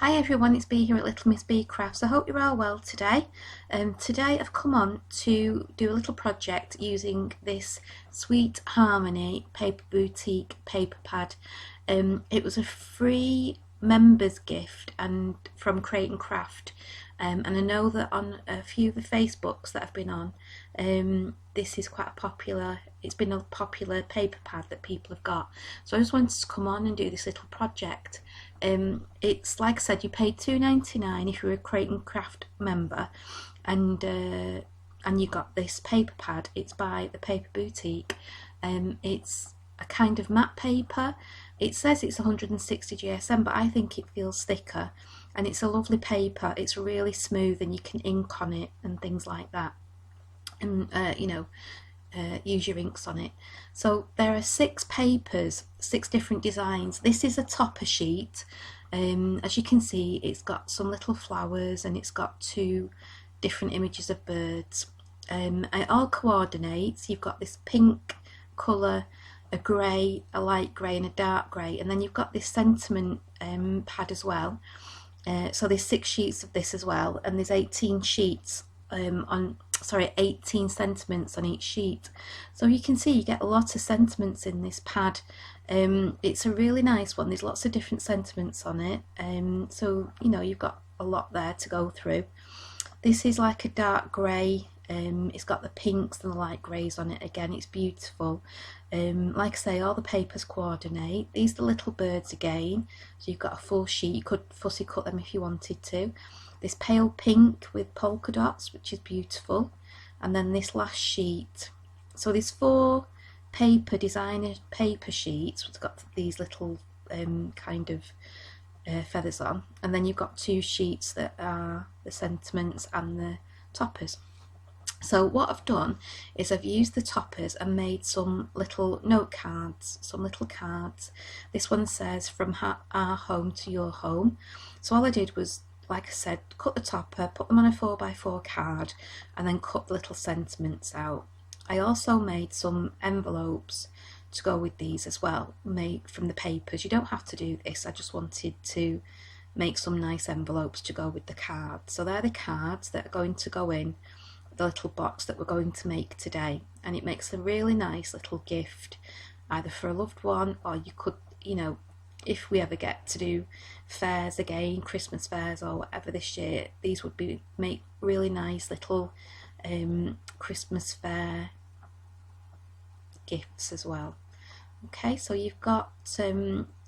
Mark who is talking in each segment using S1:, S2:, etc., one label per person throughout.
S1: Hi everyone, it's Bea here at Little Miss Bea Crafts. I hope you're all well today. Today I've come on to do a little project using this Sweet Harmony Paper Boutique paper pad. It was a free members gift and from Create and Craft, and I know that on a few of the Facebooks that I've been on, this is quite a popular, it's been a popular paper pad that people have got. So I just wanted to come on and do this little project. It's like I said, you pay £2.99 if you're a Create and Craft member, and you got this paper pad. It's by the Paper Boutique. It's a kind of matte paper. It says it's 160 GSM, but I think it feels thicker, and it's a lovely paper. It's really smooth, and you can ink on it and things like that, and use your inks on it. So there are 6 papers, 6 different designs. This is a topper sheet. As you can see, it's got some little flowers and it's got 2 different images of birds. It all coordinates. You've got this pink colour, a grey, a light grey and a dark grey, and then you've got this sentiment pad as well. So there's 6 sheets of this as well, and there's 18 sheets 18 sentiments on each sheet. So you can see you get a lot of sentiments in this pad. It's a really nice one. There's lots of different sentiments on it, so you've got a lot there to go through. This is like a dark grey. It's got the pinks and the light greys on it. Again, it's beautiful. Like I say, all the papers coordinate. These are the little birds again, so you've got a full sheet. You could fussy cut them if you wanted to. This pale pink with polka dots, which is beautiful, and then this last sheet. So there's 4 paper designer paper sheets, which got these little feathers on, and then you've got 2 sheets that are the sentiments and the toppers. So what I've done is I've used the toppers and made some little note cards, some little cards. This one says from our home to your home. So all I did was, like I said, cut the topper, put them on a 4x4 card, and then cut the little sentiments out. I also made some envelopes to go with these as well, made from the papers. You don't have to do this, I just wanted to make some nice envelopes to go with the cards. So they're the cards that are going to go in the little box that we're going to make today, and it makes a really nice little gift, either for a loved one, or you could, if we ever get to do fairs again, Christmas fairs or whatever this year, these would make really nice little Christmas fair gifts as well. Okay, so you've got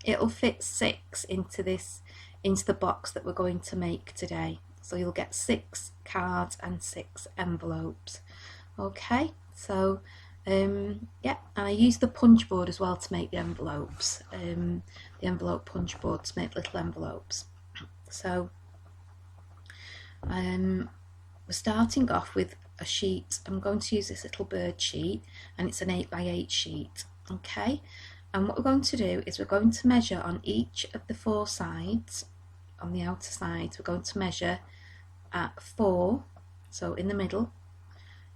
S1: it'll fit 6 into the box that we're going to make today. So you'll get 6 cards and 6 envelopes. Okay, so yeah, and I used the punch board as well to make the envelopes, the envelope punch board to make little envelopes. So we're starting off with a sheet. I'm going to use this little bird sheet, and it's an 8x8 sheet. Okay, and what we're going to do is we're going to measure on each of the 4 sides. On the outer sides, we're going to measure at 4, so in the middle,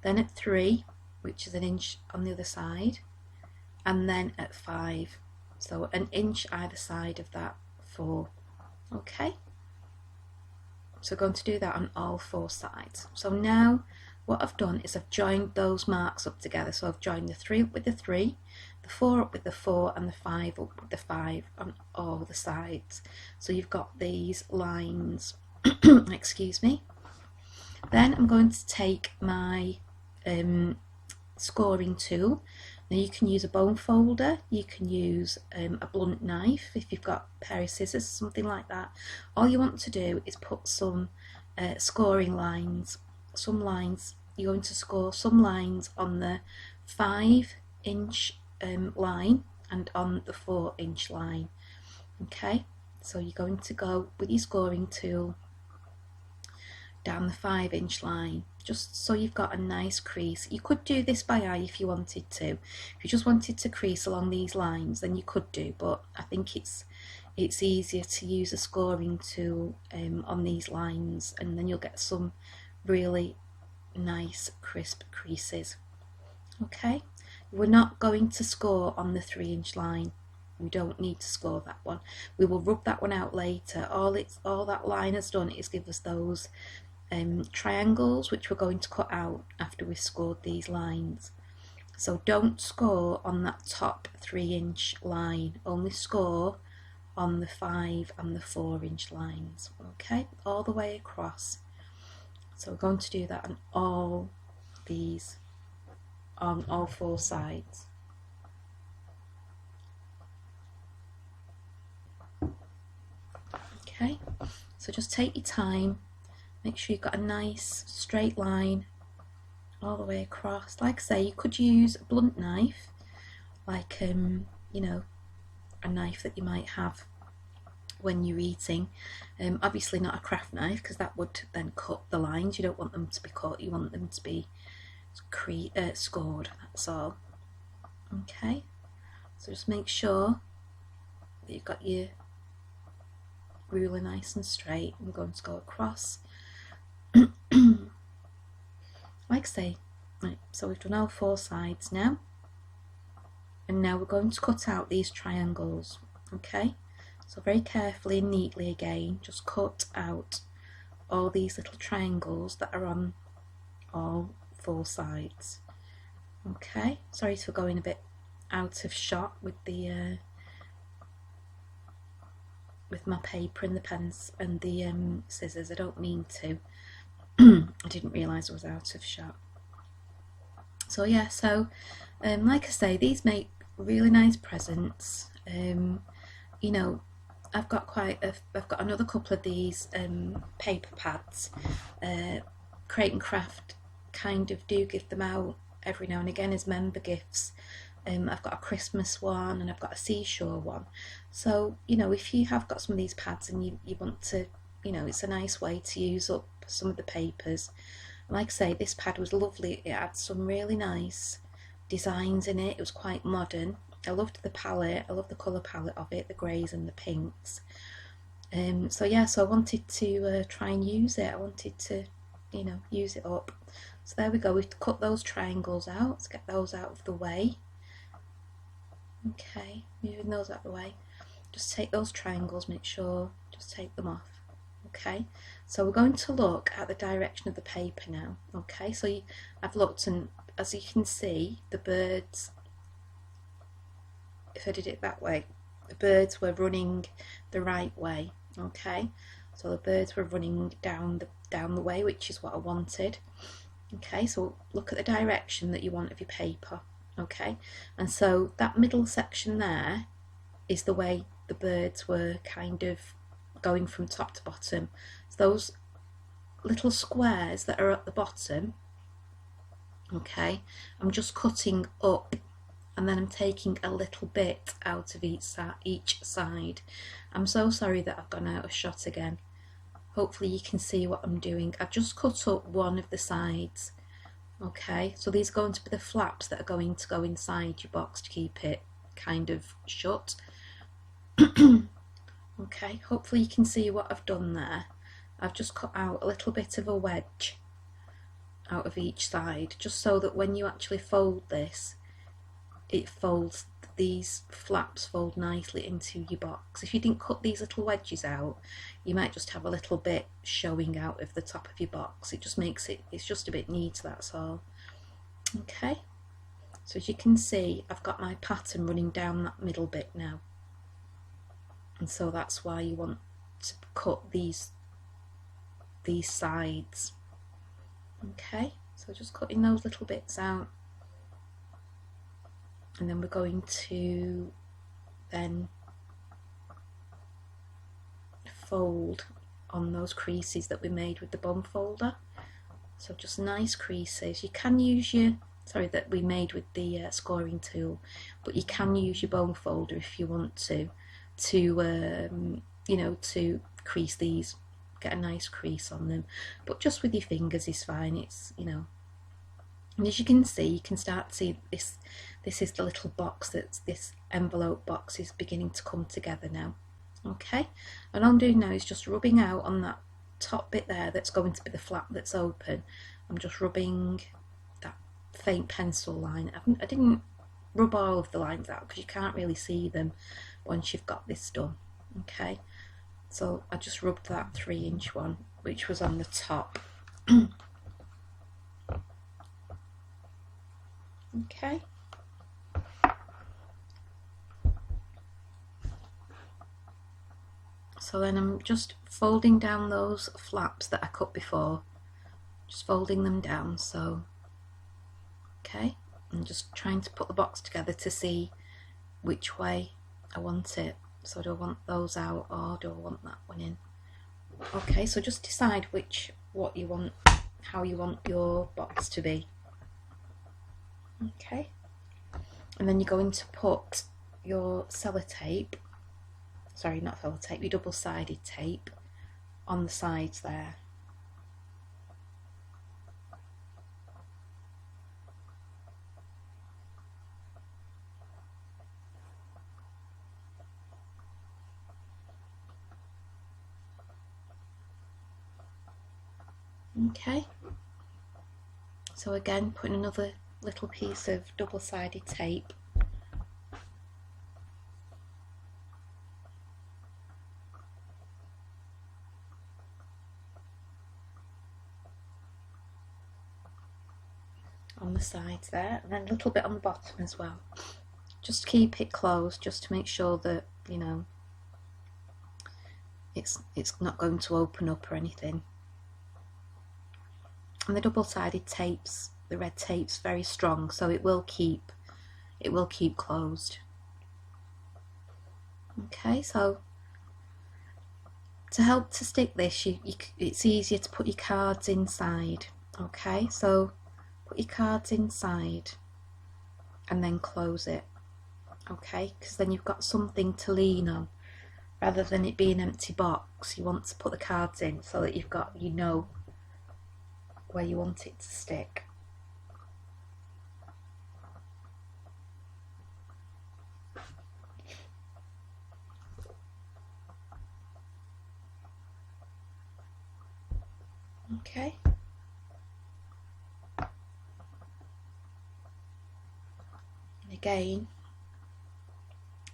S1: then at 3, which is an inch on the other side, and then at 5, so an inch either side of that 4. Okay, so we're going to do that on all 4 sides. So now what I've done is I've joined those marks up together. So I've joined the 3 up with the 3, the 4 up with the 4, and the 5 up with the 5 on all the sides. So you've got these lines. Excuse me. Then I'm going to take my scoring tool. Now you can use a bone folder, you can use a blunt knife if you've got a pair of scissors, something like that. All you want to do is put some scoring lines, you're going to score some lines on the 5-inch line and on the 4-inch line. Okay, so you're going to go with your scoring tool down the 5-inch line, just so you've got a nice crease. You could do this by eye if you wanted to. If you just wanted to crease along these lines, then you could do, but I think it's easier to use a scoring tool on these lines, and then you'll get some really nice crisp creases. Okay, we're not going to score on the 3-inch line. we don't need to score that one. We will rub that one out later. All that line has done is give us those triangles, which we're going to cut out after we've scored these lines. So don't score on that top 3-inch line, only score on the 5 and the 4-inch lines, okay, all the way across. So we're going to do that on all these, on all 4 sides. Okay, so just take your time, make sure you've got a nice straight line all the way across. Like I say, you could use a blunt knife, like you know, a knife that you might have when you're eating. Obviously not a craft knife, because that would then cut the lines. You don't want them to be cut, you want them to be scored, that's all. Okay, so just make sure that you've got your ruler nice and straight. I'm going to go across. Like I say, right, so we've done all 4 sides now, and now we're going to cut out these triangles. Okay, so very carefully and neatly again, just cut out all these little triangles that are on all 4 sides. Okay, sorry for going a bit out of shot with the with my paper and the pens and the scissors. I don't mean to. I didn't realise I was out of shot. So yeah, so like I say, these make really nice presents. You know, I've got another couple of these paper pads. Crate and Craft kind of do give them out every now and again as member gifts. I've got a Christmas one and I've got a seashore one. So, you know, if you have got some of these pads and you want to, you know, it's a nice way to use up some of the papers. Like I say, this pad was lovely. It had some really nice designs in it. It was quite modern. I loved the palette. I love the colour palette of it, the greys and the pinks. So yeah, so I wanted to try and use it. I wanted to, you know, use it up. So there we go. We've cut those triangles out. Let's get those out of the way. Okay, moving those out of the way. Just take those triangles, make sure, just take them off. Okay, so we're going to look at the direction of the paper now. Okay, so I've looked, and as you can see, the birds, if I did it that way, the birds were running the right way. Okay, so the birds were running down the way, which is what I wanted. Okay, so look at the direction that you want of your paper. Okay, and so that middle section there is the way the birds were kind of going from top to bottom. So those little squares that are at the bottom, okay, I'm just cutting up, and then I'm taking a little bit out of each side. I'm so sorry that I've gone out of shot again. Hopefully you can see what I'm doing. I've just cut up one of the sides. Okay, so these are going to be the flaps that are going to go inside your box to keep it kind of shut. Okay, hopefully you can see what I've done there. I've just cut out a little bit of a wedge out of each side, just so that when you actually fold this, it folds, these flaps fold nicely into your box. If you didn't cut these little wedges out, you might just have a little bit showing out of the top of your box. It just makes it, it's just a bit neat, that's all. Okay, so as you can see, I've got my pattern running down that middle bit now, and so that's why you want to cut these sides. Okay, so just cutting those little bits out, and then we're going to then fold on those creases that we made with the bone folder. So just nice creases. You can use your, sorry, that we made with the scoring tool, but you can use your bone folder if you want to you know, to crease these, get a nice crease on them, but just with your fingers is fine. It's, you know, and as you can see, you can start to see this is the little box, that's this envelope box is beginning to come together now. Okay, and all I'm doing now is just rubbing out on that top bit there that's going to be the flap that's open. I'm just rubbing that faint pencil line. I didn't rub all of the lines out because you can't really see them once you've got this done. Okay, so I just rubbed that 3-inch one which was on the top. Okay, so then I'm just folding down those flaps that I cut before, just folding them down. So okay, I'm just trying to put the box together to see which way I want it. So do I want those out or do I want that one in? Okay, so just decide what you want, how you want your box to be. Okay, and then you're going to put your sellotape, sorry, not sellotape, your double-sided tape on the sides there. Okay, so again putting another little piece of double-sided tape on the sides there, and then a little bit on the bottom as well. Just keep it closed just to make sure that, you know, it's not going to open up or anything. And the double-sided tapes, the red tape's very strong, so it will keep closed. Okay, so to help to stick this, it's easier to put your cards inside. Okay, so put your cards inside and then close it. Okay, because then you've got something to lean on rather than it being an empty box. You want to put the cards in so that you've got, you know, where you want it to stick. Okay. And again,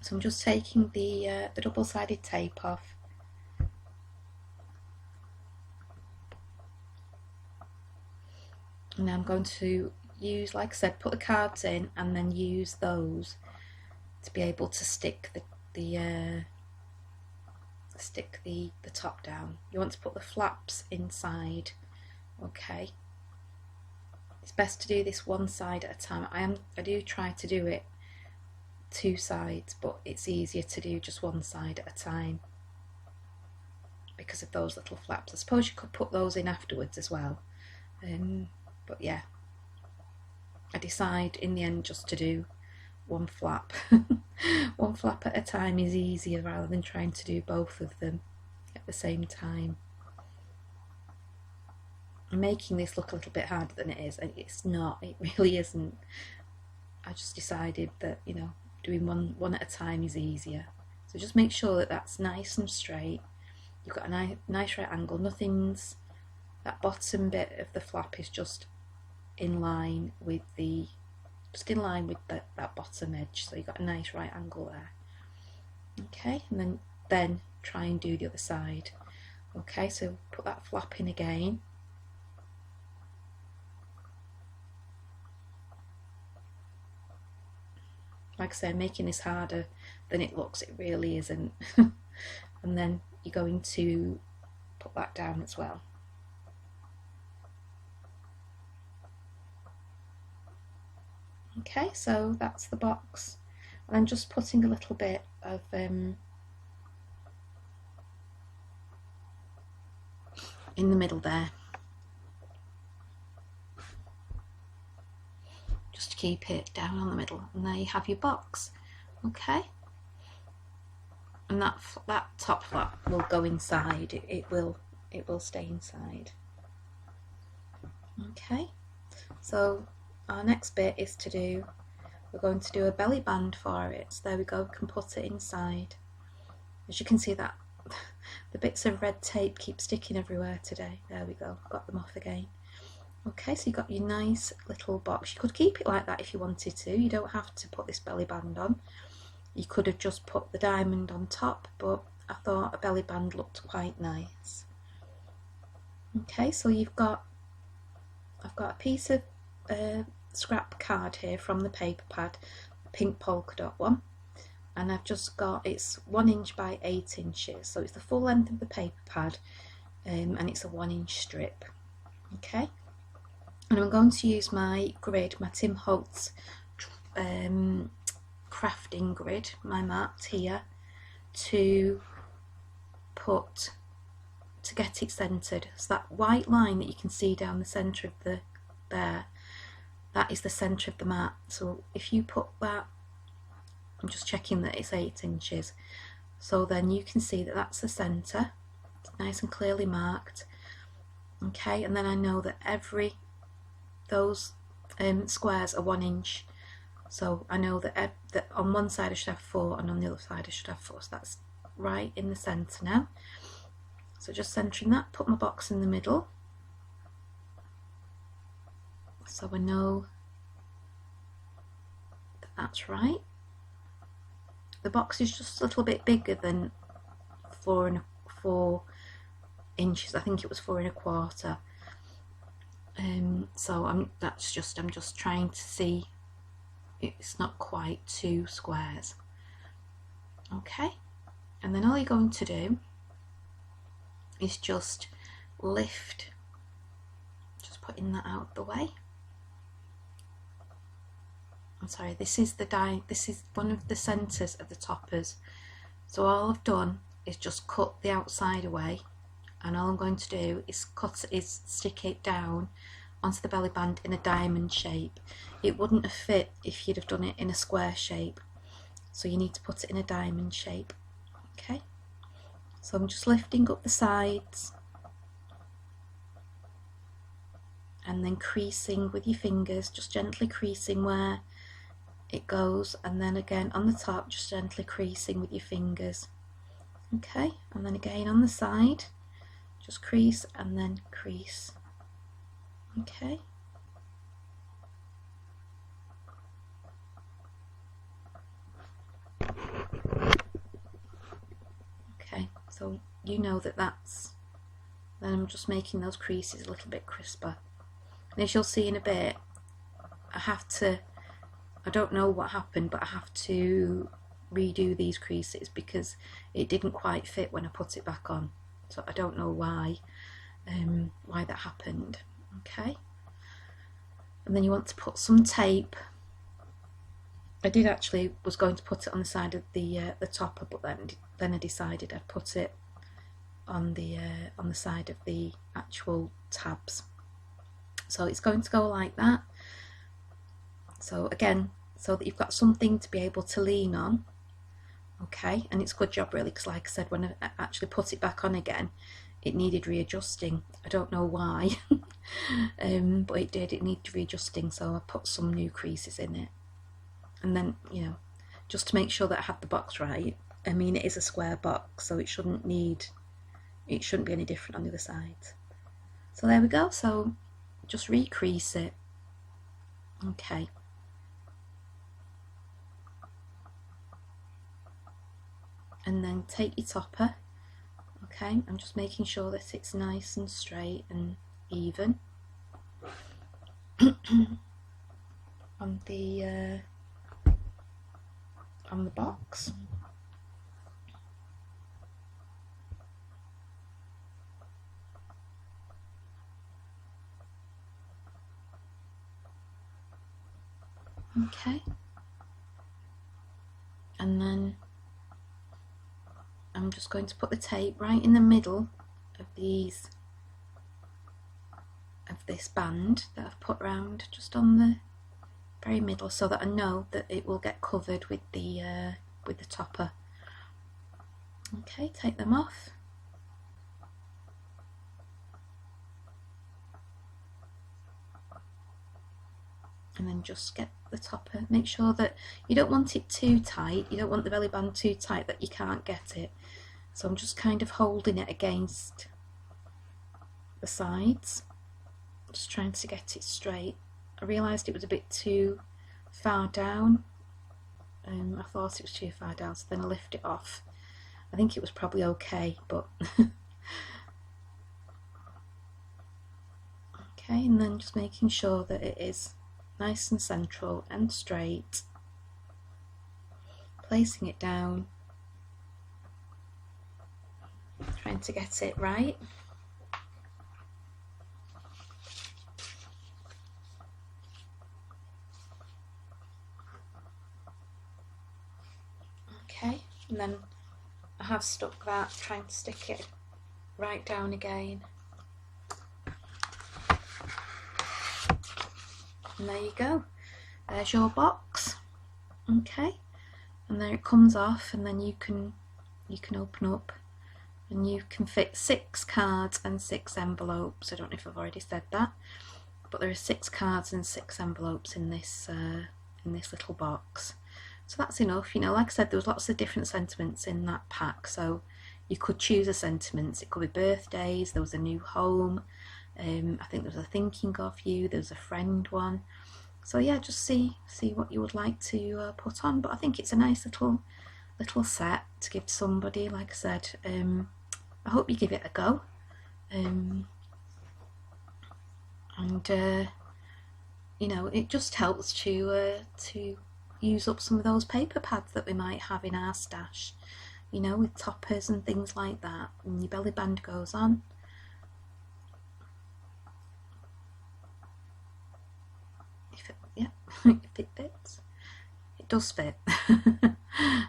S1: so I'm just taking the double-sided tape off. And I'm going to use, like I said, put the cards in and then use those to be able to stick the top down. You want to put the flaps inside. Okay, it's best to do this one side at a time. I do try to do it 2 sides, but it's easier to do just one side at a time because of those little flaps. I suppose you could put those in afterwards as well, but yeah, I decide in the end just to do one flap. One flap at a time is easier rather than trying to do both of them at the same time. I'm making this look a little bit harder than it is, and it's not, it really isn't. I just decided that, you know, doing one at a time is easier. So just make sure that that's nice and straight. You've got a nice right angle. Nothing's, that bottom bit of the flap is just in line with that bottom edge, so you've got a nice right angle there. Okay, and then try and do the other side. Okay, so put that flap in again. Like I say, making this harder than it looks, it really isn't. And then you're going to put that down as well. Okay, so that's the box. And I'm just putting a little bit of in the middle there, just to keep it down on the middle, and there you have your box. Okay, and that top flap will go inside. It will stay inside. Okay, so our next bit is we're going to do a belly band for it. So there we go, we can put it inside. As you can see, that the bits of red tape keep sticking everywhere today. There we go, got them off again. Okay, so you've got your nice little box. You could keep it like that if you wanted to. You don't have to put this belly band on. You could have just put the diamond on top, but I thought a belly band looked quite nice. Okay, so I've got a piece of scrap card here from the paper pad, the pink polka dot one, and I've just got, it's 1 inch by 8 inches, so it's the full length of the paper pad, and it's a 1 inch strip. Okay, and I'm going to use my grid, my Tim Holtz crafting grid, my marked here, to get it centered. So that white line that you can see down the center of the there, that is the center of the mat. So if you put that, I'm just checking that it's 8 inches, so then you can see that that's the center. It's nice and clearly marked. Okay, and then I know that those squares are 1 inch, so I know that on one side I should have 4 and on the other side I should have 4, so that's right in the center now. So just centering that, put my box in the middle, so I know that that's right. The box is just a little bit bigger than 4 inches. I think it was 4 1/4. So I'm just trying to see it's not quite 2 squares. Okay, and then all you're going to do is just lift, just putting that out of the way. I'm sorry, this is one of the centres of the toppers, so all I've done is just cut the outside away, and all I'm going to do is stick it down onto the belly band in a diamond shape. It wouldn't have fit if you'd have done it in a square shape, so you need to put it in a diamond shape. Okay, so I'm just lifting up the sides and then creasing with your fingers, just gently creasing where it goes, and then again on the top just gently creasing with your fingers. Okay, and then again on the side just crease and then crease. Okay, okay, so you know that's, then I'm just making those creases a little bit crisper, and as you'll see in a bit, I don't know what happened, but I have to redo these creases because it didn't quite fit when I put it back on, so I don't know why that happened. Okay, and then you want to put some tape. I was going to put it on the side of the topper, but then I decided I'd put it on the side of the actual tabs. So it's going to go like that. So again, so that you've got something to be able to lean on. Okay, and it's a good job really, because like I said, when I actually put it back on again, it needed readjusting. I don't know why, but it needed readjusting, so I put some new creases in it. And then, you know, just to make sure that I had the box right. I mean, it is a square box, so it shouldn't be any different on the other side. So there we go, so just recrease it. Okay. And then take your topper. Okay, I'm just making sure that it's nice and straight and even on the box. Okay, and then I'm just going to put the tape right in the middle of this band that I've put around, just on the very middle, so that I know that it will get covered with the topper. Okay, take them off. And then just get the topper. Make sure that you don't want it too tight. You don't want the belly band too tight that you can't get it. So I'm just kind of holding it against the sides. just trying to get it straight. I realised it was a bit too far down. I thought it was too far down, so then I lifted it off. I think it was probably okay, but okay, and then just making sure that it is nice and central and straight, placing it down, trying to get it right. Okay, and then I have stuck that, trying to stick it right down again. And there you go, there's your box. Okay, and there it comes off, and then you can open up and you can fit 6 cards and 6 envelopes. I don't know if I've already said that, but there are 6 cards and 6 envelopes in this little box. So that's enough. You know, like I said, there was lots of different sentiments in that pack, so you could choose a sentiment. It could be birthdays, there was a new home, I think there was a thinking of you, there was a friend one. So yeah, just see what you would like to put on. But I think it's a nice little set to give to somebody. Like I said, I hope you give it a go, and you know, it just helps to use up some of those paper pads that we might have in our stash, you know, with toppers and things like that, and your belly band goes on. If it fits. It does fit.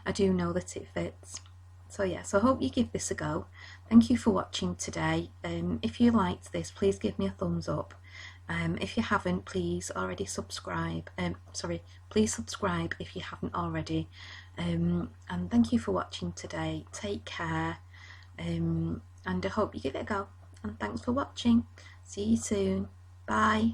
S1: I do know that it fits. So yeah, so I hope you give this a go. Thank you for watching today. If you liked this, please give me a thumbs up. If you haven't, please already subscribe. Please subscribe if you haven't already. And thank you for watching today. Take care, and I hope you give it a go. And thanks for watching. See you soon. Bye.